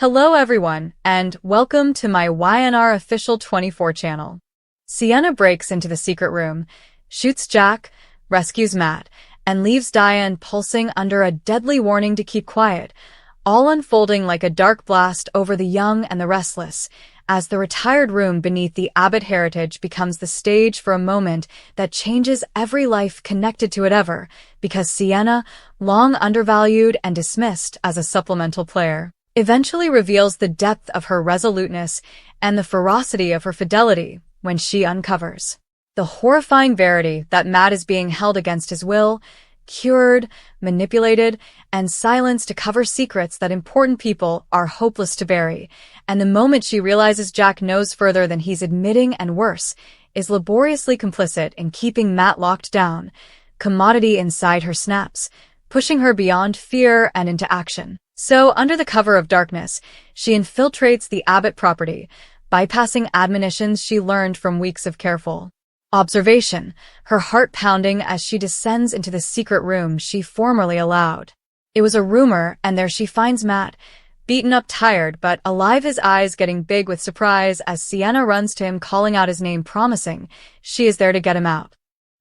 Hello everyone, and welcome to my YNR official 24 channel. Sienna breaks into the secret room, shoots Jack, rescues Matt, and leaves Diane pulsing under a deadly warning to keep quiet, all unfolding like a dark blast over the young and the restless, as the retired room beneath the Abbott heritage becomes the stage for a moment that changes every life connected to it ever, because Sienna, long undervalued and dismissed as a supplemental player, eventually reveals the depth of her resoluteness and the ferocity of her fidelity when she uncovers the horrifying verity that Matt is being held against his will, cured, manipulated, and silenced to cover secrets that important people are hopeless to bury. And the moment she realizes Jack knows further than he's admitting and worse, is laboriously complicit in keeping Matt locked down, commodity inside her snaps, pushing her beyond fear and into action. So, under the cover of darkness, she infiltrates the Abbott property, bypassing admonitions she learned from weeks of careful observation, her heart pounding as she descends into the secret room she formerly allowed. It was a rumor, and there she finds Matt, beaten up, tired, but alive, his eyes getting big with surprise as Sienna runs to him, calling out his name, promising she is there to get him out.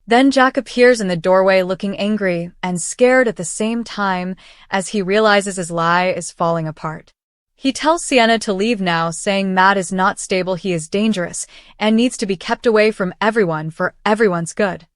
Then Jack appears in the doorway, looking angry and scared at the same time as he realizes his lie is falling apart. He tells Sienna to leave now, saying Matt is not stable, he is dangerous, and needs to be kept away from everyone for everyone's good.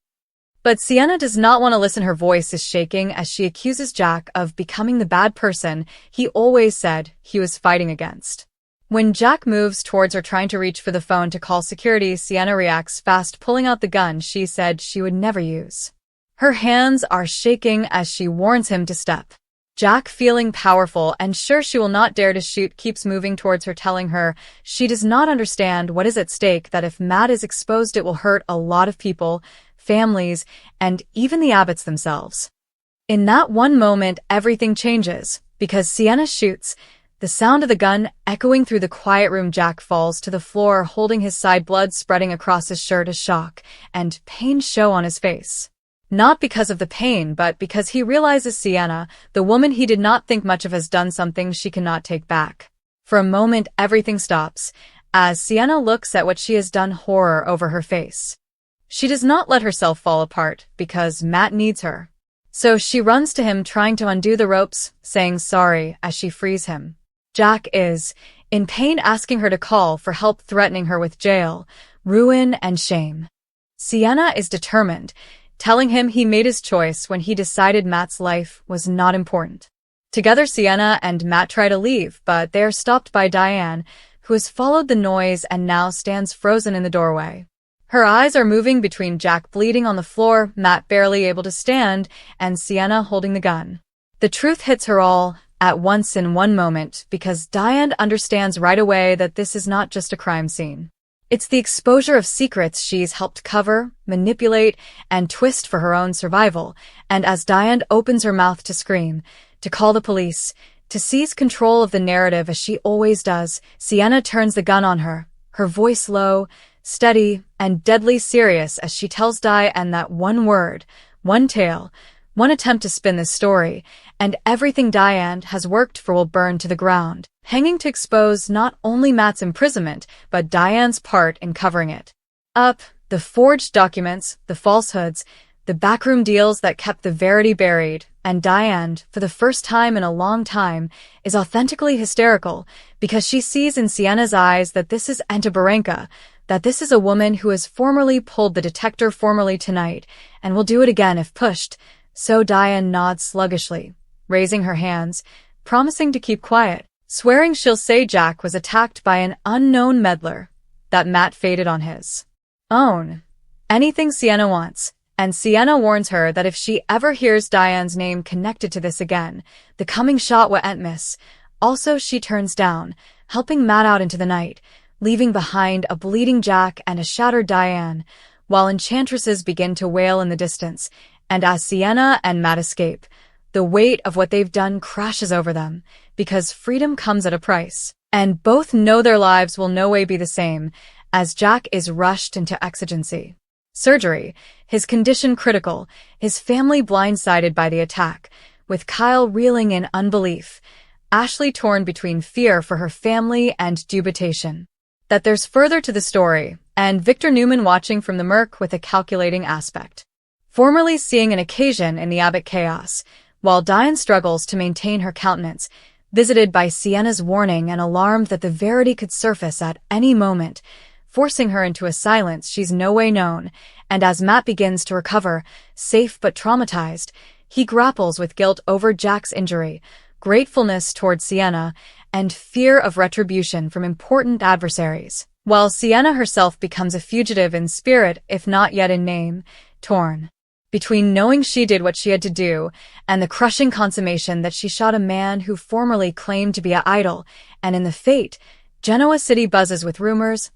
But Sienna does not want to listen. Her voice is shaking as she accuses Jack of becoming the bad person he always said he was fighting against. When Jack moves towards her, trying to reach for the phone to call security, Sienna reacts fast, pulling out the gun she said she would never use. Her hands are shaking as she warns him to step. Jack, feeling powerful and sure she will not dare to shoot, keeps moving towards her, telling her she does not understand what is at stake, that if Matt is exposed it will hurt a lot of people, families, and even the Abbotts themselves. In that one moment, everything changes, because Sienna shoots, the sound of the gun echoing through the quiet room. Jack falls to the floor, holding his side, blood spreading across his shirt as shock and pain show on his face. Not because of the pain, but because he realizes Sienna, the woman he did not think much of, has done something she cannot take back. For a moment, everything stops, as Sienna looks at what she has done, horror over her face. She does not let herself fall apart, because Matt needs her. So she runs to him, trying to undo the ropes, saying sorry as she frees him. Jack is in pain, asking her to call for help, threatening her with jail, ruin, and shame. Sienna is determined, telling him he made his choice when he decided Matt's life was not important. Together, Sienna and Matt try to leave, but they are stopped by Diane, who has followed the noise and now stands frozen in the doorway. Her eyes are moving between Jack bleeding on the floor, Matt barely able to stand, and Sienna holding the gun. The truth hits her all at once in one moment, because Diane understands right away that this is not just a crime scene. It's the exposure of secrets she's helped cover, manipulate, and twist for her own survival. And as Diane opens her mouth to scream, to call the police, to seize control of the narrative as she always does, Sienna turns the gun on her, her voice low, steady, and deadly serious as she tells Diane that one word, one tale, one attempt to spin this story, and everything Diane has worked for will burn to the ground, hanging to expose not only Matt's imprisonment, but Diane's part in covering it up. The forged documents, the falsehoods, the backroom deals that kept the verity buried, and Diane, for the first time in a long time, is authentically hysterical, because she sees in Sienna's eyes that this is Antabaranka, that this is a woman who has formerly pulled the detector, formerly tonight, and will do it again if pushed. So Diane nods sluggishly, raising her hands, promising to keep quiet, swearing she'll say Jack was attacked by an unknown meddler, that Matt faded on his own. Anything Sienna wants, and Sienna warns her that if she ever hears Diane's name connected to this again, the coming shot will end miss. Also, she turns down, helping Matt out into the night, leaving behind a bleeding Jack and a shattered Diane, while enchantresses begin to wail in the distance. And as Sienna and Matt escape, the weight of what they've done crashes over them, because freedom comes at a price, and both know their lives will no way be the same, as Jack is rushed into exigency surgery, his condition critical, his family blindsided by the attack, with Kyle reeling in unbelief, Ashley torn between fear for her family and dubitation. That there's further to the story, and Victor Newman watching from the murk with a calculating aspect. Formerly seeing an occasion in the Abbott chaos, while Diane struggles to maintain her countenance, visited by SIENNA'S warning and alarmed that the verity could surface at any moment, forcing her into a silence she's no way known, and as Matt begins to recover, safe but traumatized, he grapples with guilt over Jack's injury, gratefulness toward Sienna, and fear of retribution from important adversaries, while Sienna herself becomes a fugitive in spirit if not yet in name, torn between knowing she did what she had to do and the crushing consummation that she shot a man who formerly claimed to be an idol, and in the fate, Genoa City buzzes with rumors,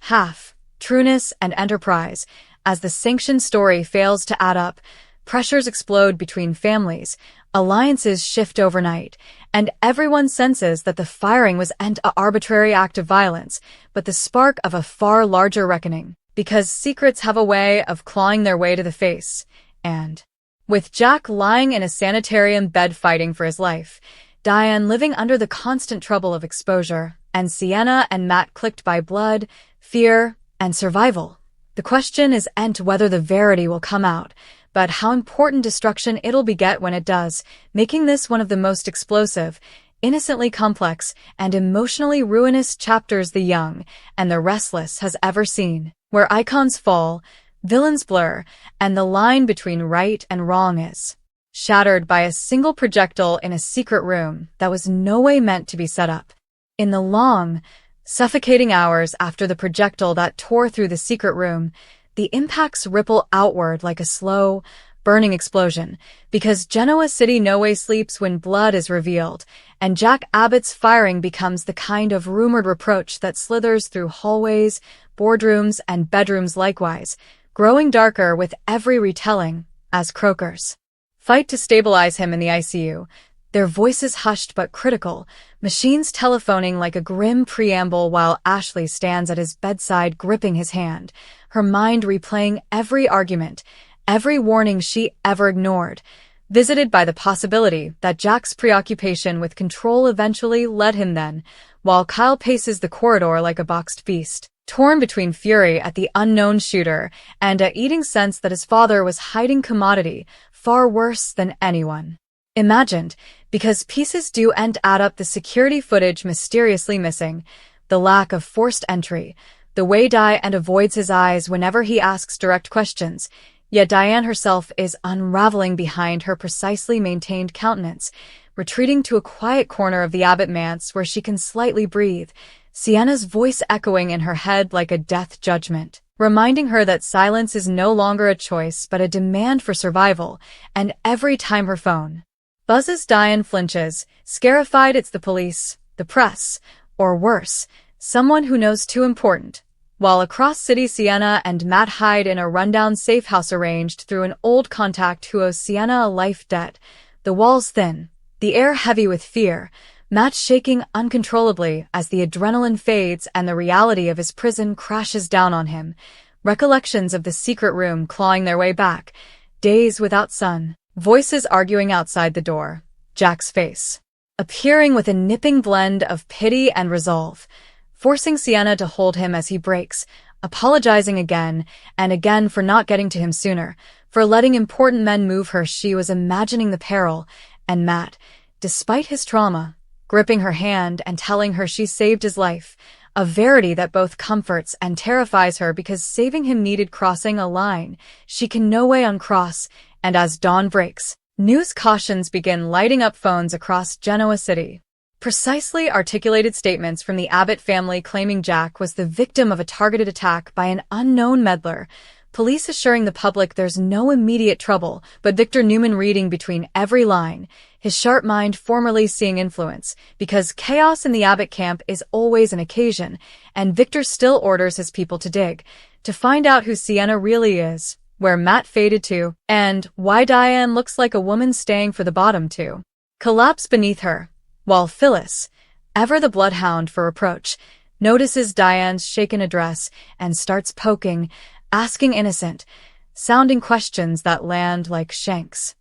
trueness, and enterprise. As the sanctioned story fails to add up, pressures explode between families, alliances shift overnight, and everyone senses that the firing was an arbitrary act of violence, but the spark of a far larger reckoning, because secrets have a way of clawing their way to the face. And with Jack lying in a sanitarium bed fighting for his life, Diane living under the constant trouble of exposure, and Sienna and Matt clicked by blood, fear, and survival. The question isn't whether the verity will come out, but how important destruction it'll beget when it does, making this one of the most explosive, innocently complex, and emotionally ruinous chapters the young and the restless has ever seen, where icons fall, villains blur, and the line between right and wrong is shattered by a single projectile in a secret room that was no way meant to be set up. In the long, suffocating hours after the projectile that tore through the secret room, the impacts ripple outward like a slow, burning explosion, because Genoa City no way sleeps when blood is revealed, and Jack Abbott's firing becomes the kind of rumored reproach that slithers through hallways, boardrooms, and bedrooms likewise, growing darker with every retelling, as croakers fight to stabilize him in the ICU, their voices hushed but critical, machines telephoning like a grim preamble while Ashley stands at his bedside gripping his hand, her mind replaying every argument, every warning she ever ignored, visited by the possibility that Jack's preoccupation with control eventually led him then, while Kyle paces the corridor like a boxed beast, torn between fury at the unknown shooter and a eating sense that his father was hiding commodity far worse than anyone imagined, because pieces do add up: the security footage mysteriously missing, the lack of forced entry, the way Diane avoids his eyes whenever he asks direct questions, yet Diane herself is unraveling behind her precisely maintained countenance, retreating to a quiet corner of the Abbott manse where she can slightly breathe, Sienna's voice echoing in her head like a death judgment, reminding her that silence is no longer a choice but a demand for survival, and every time her phone buzzes, Diane flinches, scarified. It's the police, the press, or worse, someone who knows too important. While across city, Sienna and Matt hide in a rundown safe house arranged through an old contact who owes Sienna a life debt, the walls thin, the air heavy with fear, Matt shaking uncontrollably as the adrenaline fades and the reality of his prison crashes down on him, recollections of the secret room clawing their way back, days without sun, voices arguing outside the door, Jack's face appearing with a nipping blend of pity and resolve, forcing Sienna to hold him as he breaks, apologizing again and again for not getting to him sooner, for letting important men move her. She was imagining the peril, and Matt, despite his trauma, gripping her hand and telling her she saved his life, a verity that both comforts and terrifies her because saving him needed crossing a line she can no way uncross. And as dawn breaks, news cautions begin lighting up phones across Genoa City. Precisely articulated statements from the Abbott family claiming Jack was the victim of a targeted attack by an unknown meddler, police assuring the public there's no immediate trouble, but Victor Newman reading between every line, his sharp mind formerly seeing influence, because chaos in the Abbott camp is always an occasion, and Victor still orders his people to dig, to find out who Sienna really is, where Matt faded to, and why Diane looks like a woman staying for the bottom to collapse beneath her, while Phyllis, ever the bloodhound for reproach, notices Diane's shaken address and starts poking, asking innocent, sounding questions that land like shanks,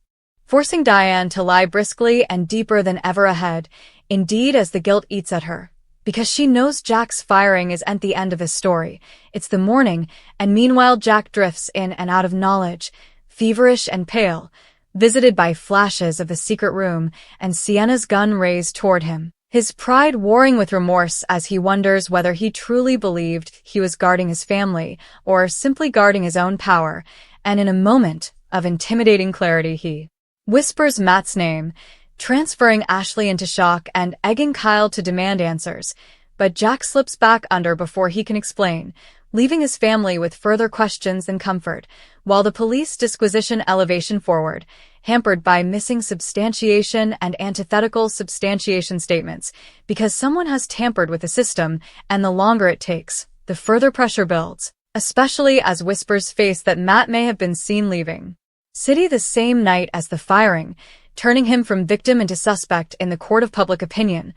forcing Diane to lie briskly and deeper than ever ahead, Indeed, as the guilt eats at her. Because she knows Jack's firing isn't the end of his story. It's the morning, and meanwhile Jack drifts in and out of knowledge, feverish and pale, visited by flashes of the secret room and Sienna's gun raised toward him. His pride warring with remorse as he wonders whether he truly believed he was guarding his family or simply guarding his own power, and in a moment of intimidating clarity he whispers Matt's name, transferring Ashley into shock and egging Kyle to demand answers, but Jack slips back under before he can explain, leaving his family with further questions than comfort, while the police disquisition elevation forward, hampered by missing substantiation and antithetical substantiation statements, because someone has tampered with the system, and the longer it takes, the further pressure builds, especially as whispers face that Matt may have been seen leaving city the same night as the firing, turning him from victim into suspect in the court of public opinion,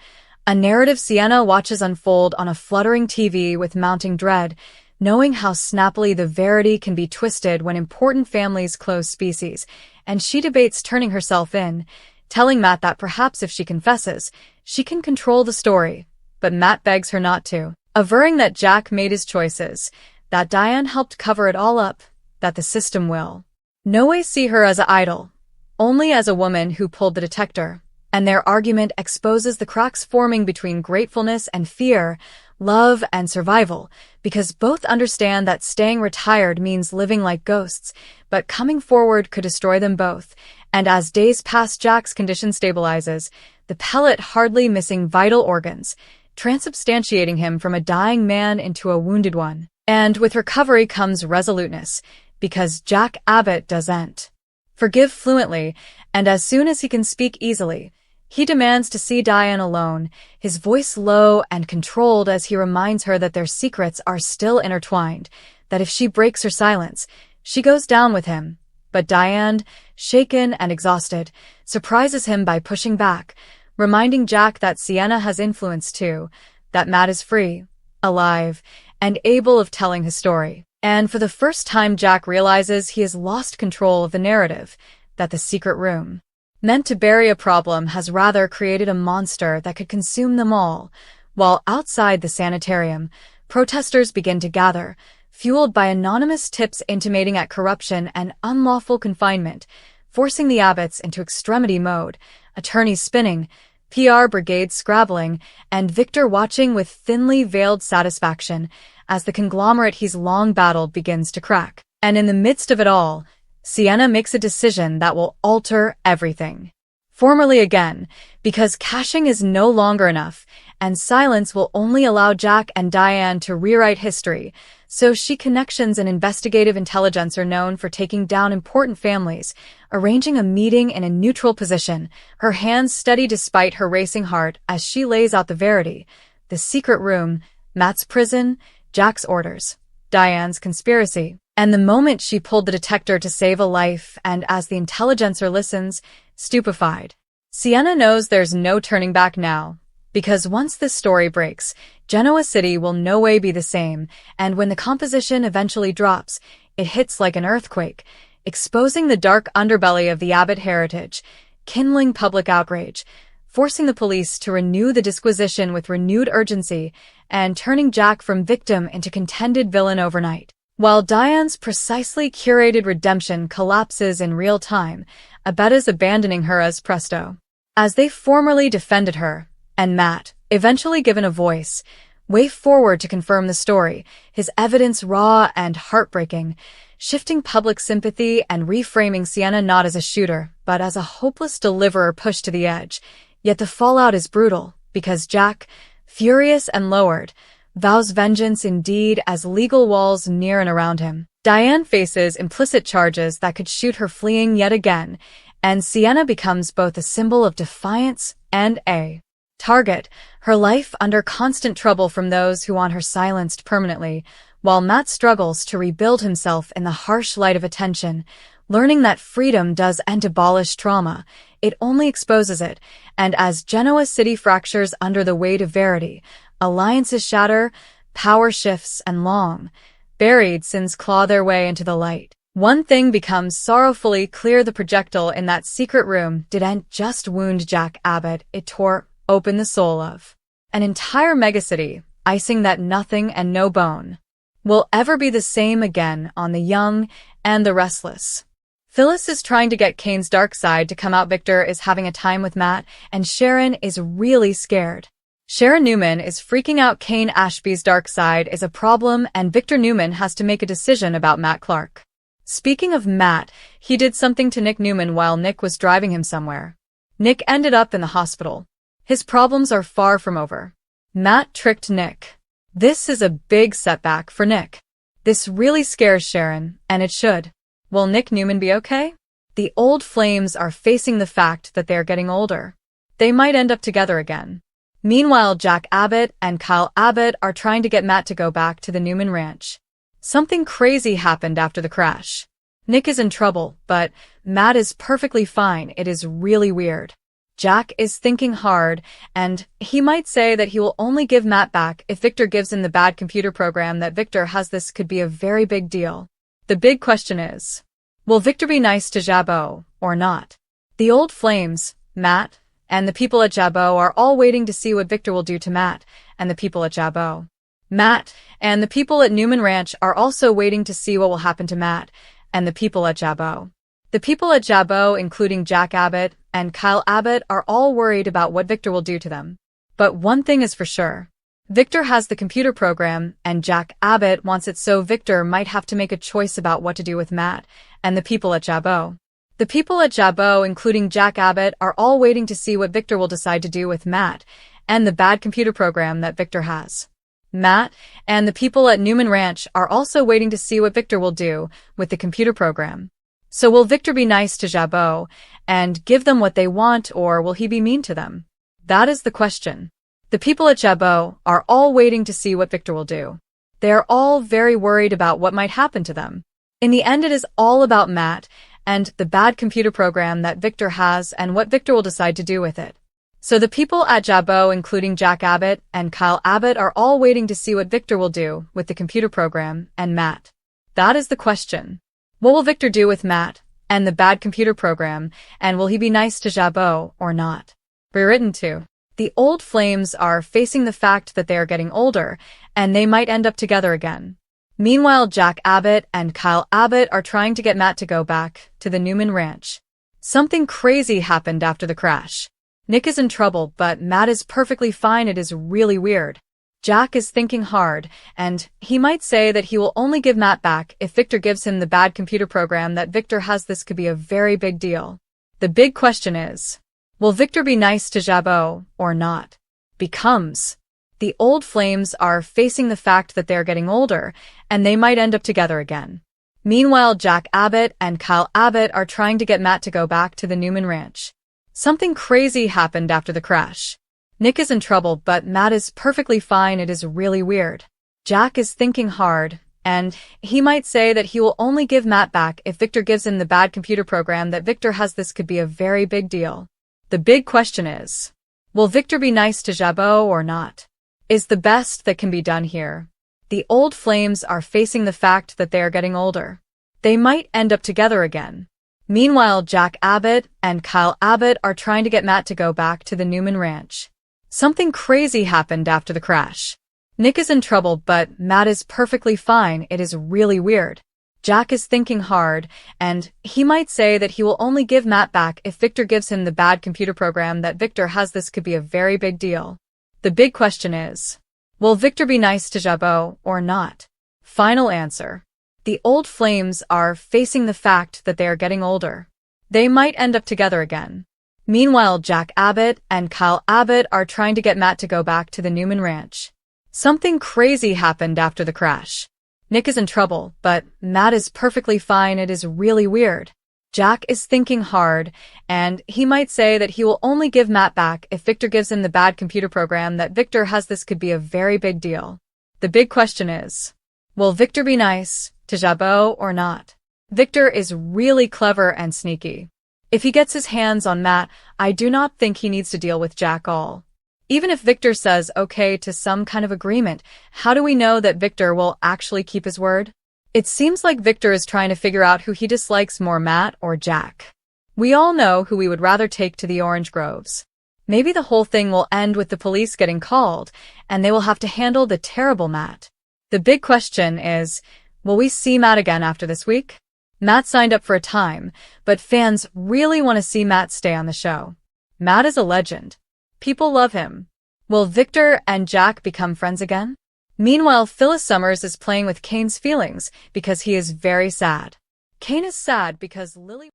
a narrative Sienna watches unfold on a fluttering TV with mounting dread, knowing how snappily the verity can be twisted when important families close species, and she debates turning herself in, telling Matt that perhaps if she confesses, she can control the story, but Matt begs her not to, averring that Jack made his choices, that Diane helped cover it all up, that the system will no way see her as an idol, only as a woman who pulled the detector, and their argument exposes the cracks forming between gratefulness and fear, love and survival, because both understand that staying retired means living like ghosts, but coming forward could destroy them both, and as days pass Jack's condition stabilizes, the pellet hardly missing vital organs, transubstantiating him from a dying man into a wounded one. And with recovery comes resoluteness, because Jack Abbott doesn't forgive fluently, and as soon as he can speak easily, he demands to see Diane alone, his voice low and controlled as he reminds her that their secrets are still intertwined, that if she breaks her silence, she goes down with him. But Diane, shaken and exhausted, surprises him by pushing back, reminding Jack that Sienna has influence too, that Matt is free, alive, and able of telling his story. And for the first time Jack realizes he has lost control of the narrative, that the secret room, meant to bury a problem, has rather created a monster that could consume them all, while outside the sanitarium, protesters begin to gather, fueled by anonymous tips intimating at corruption and unlawful confinement, forcing the Abbotts into extremity mode, attorneys spinning, PR brigades scrabbling, and Victor watching with thinly veiled satisfaction as the conglomerate he's long battled begins to crack. And in the midst of it all, Sienna makes a decision that will alter everything. Formally again, because caching is no longer enough, and silence will only allow Jack and Diane to rewrite history, so she connections an investigative intelligencer known for taking down important families, arranging a meeting in a neutral position, her hands steady despite her racing heart as she lays out the verity, the secret room, Matt's prison, Jack's orders, Diane's conspiracy. And the moment she pulled the detector to save a life, and as the intelligencer listens, stupefied, Sienna knows there's no turning back now, because once this story breaks, Genoa City will no way be the same, and when the composition eventually drops, it hits like an earthquake, exposing the dark underbelly of the Abbott heritage, kindling public outrage, forcing the police to renew the disquisition with renewed urgency, and turning Jack from victim into contended villain overnight. While Diane's precisely curated redemption collapses in real time, Abetta's abandoning her as presto. As they formerly defended her, and Matt, eventually given a voice, waved forward to confirm the story, his evidence raw and heartbreaking, shifting public sympathy and reframing Sienna not as a shooter, but as a hopeless deliverer pushed to the edge. Yet the fallout is brutal, because Jack, furious and lowered, vows vengeance indeed as legal walls near and around him. Diane faces implicit charges that could shoot her fleeing yet again, and Sienna becomes both a symbol of defiance and a target, her life under constant trouble from those who want her silenced permanently, while Matt struggles to rebuild himself in the harsh light of attention, learning that freedom doesn't abolish trauma, it only exposes it, and as Genoa City fractures under the weight of verity, alliances shatter, power shifts, and long-buried sins claw their way into the light. One thing becomes sorrowfully clear: the projectile in that secret room didn't just wound Jack Abbott, it tore open the soul of an entire megacity, icing that nothing and no bone will ever be the same again on the young and the restless. Phyllis is trying to get Kane's dark side to come out. Victor is having a time with Matt, and Sharon is really scared. Sharon Newman is freaking out. Kane Ashby's dark side is a problem, and Victor Newman has to make a decision about Matt Clark. Speaking of Matt, he did something to Nick Newman while Nick was driving him somewhere. Nick ended up in the hospital. His problems are far from over. Matt tricked Nick. This is a big setback for Nick. This really scares Sharon, and it should. Will Nick Newman be okay? The old flames are facing the fact that they're getting older. They might end up together again. Meanwhile, Jack Abbott and Kyle Abbott are trying to get Matt to go back to the Newman ranch. Something crazy happened after the crash. Nick is in trouble, but Matt is perfectly fine. It is really weird. Jack is thinking hard, and he might say that he will only give Matt back if Victor gives him the bad computer program that Victor has. This could be a very big deal. The big question is, will Victor be nice to Jabot or not? The old flames, Matt, and the people at Jabot are all waiting to see what Victor will do to Matt and the people at Jabot. Matt and the people at Newman Ranch are also waiting to see what will happen to Matt and the people at Jabot. The people at Jabot, including Jack Abbott and Kyle Abbott, are all worried about what Victor will do to them. But one thing is for sure. Victor has the computer program, and Jack Abbott wants it, so Victor might have to make a choice about what to do with Matt and the people at Jabot. The people at Jabot, including Jack Abbott, are all waiting to see what Victor will decide to do with Matt and the bad computer program that Victor has. Matt and the people at Newman Ranch are also waiting to see what Victor will do with the computer program. So will Victor be nice to Jabot and give them what they want, or will he be mean to them? That is the question. The people at Jabot are all waiting to see what Victor will do. They are all very worried about what might happen to them. In the end, it is all about Matt and the bad computer program that Victor has and what Victor will decide to do with it. So the people at Jabot, including Jack Abbott and Kyle Abbott, are all waiting to see what Victor will do with the computer program and Matt. That is the question. What will Victor do with Matt and the bad computer program, and will he be nice to Jabot or not? Rewritten too. The old flames are facing the fact that they are getting older, and they might end up together again. Meanwhile, Jack Abbott and Kyle Abbott are trying to get Matt to go back to the Newman Ranch. Something crazy happened after the crash. Nick is in trouble, but Matt is perfectly fine. It is really weird. Jack is thinking hard, and he might say that he will only give Matt back if Victor gives him the bad computer program that Victor has. This could be a very big deal. The big question is, will Victor be nice to Jabot or not? Becomes. The old flames are facing the fact that they're getting older, and they might end up together again. Meanwhile, Jack Abbott and Kyle Abbott are trying to get Matt to go back to the Newman Ranch. Something crazy happened after the crash. Nick is in trouble, but Matt is perfectly fine. It is really weird. Jack is thinking hard, and he might say that he will only give Matt back if Victor gives him the bad computer program that Victor has. This could be a very big deal. The big question is, will Victor be nice to Jabot or not? Is the best that can be done here. The old flames are facing the fact that they are getting older. They might end up together again. Meanwhile, Jack Abbott and Kyle Abbott are trying to get Matt to go back to the Newman Ranch. Something crazy happened after the crash. Nick is in trouble, but Matt is perfectly fine. It is really weird. Jack is thinking hard, and he might say that he will only give Matt back if Victor gives him the bad computer program that Victor has. This could be a very big deal. The big question is, will Victor be nice to Jabot or not? Final answer. The old flames are facing the fact that they are getting older. They might end up together again. Meanwhile, Jack Abbott and Kyle Abbott are trying to get Matt to go back to the Newman Ranch. Something crazy happened after the crash. Nick is in trouble, but Matt is perfectly fine. It is really weird. Jack is thinking hard, and he might say that he will only give Matt back if Victor gives him the bad computer program that Victor has. This could be a very big deal. The big question is, will Victor be nice to Jabot or not? Victor is really clever and sneaky. If he gets his hands on Matt, I do not think he needs to deal with Jack all. Even if Victor says okay to some kind of agreement, how do we know that Victor will actually keep his word? It seems like Victor is trying to figure out who he dislikes more, Matt or Jack. We all know who we would rather take to the orange groves. Maybe the whole thing will end with the police getting called, and they will have to handle the terrible Matt. The big question is, will we see Matt again after this week? Matt signed up for a time, but fans really want to see Matt stay on the show. Matt is a legend. People love him. Will Victor and Jack become friends again? Meanwhile, Phyllis Summers is playing with Kane's feelings because he is very sad. Kane is sad because Lily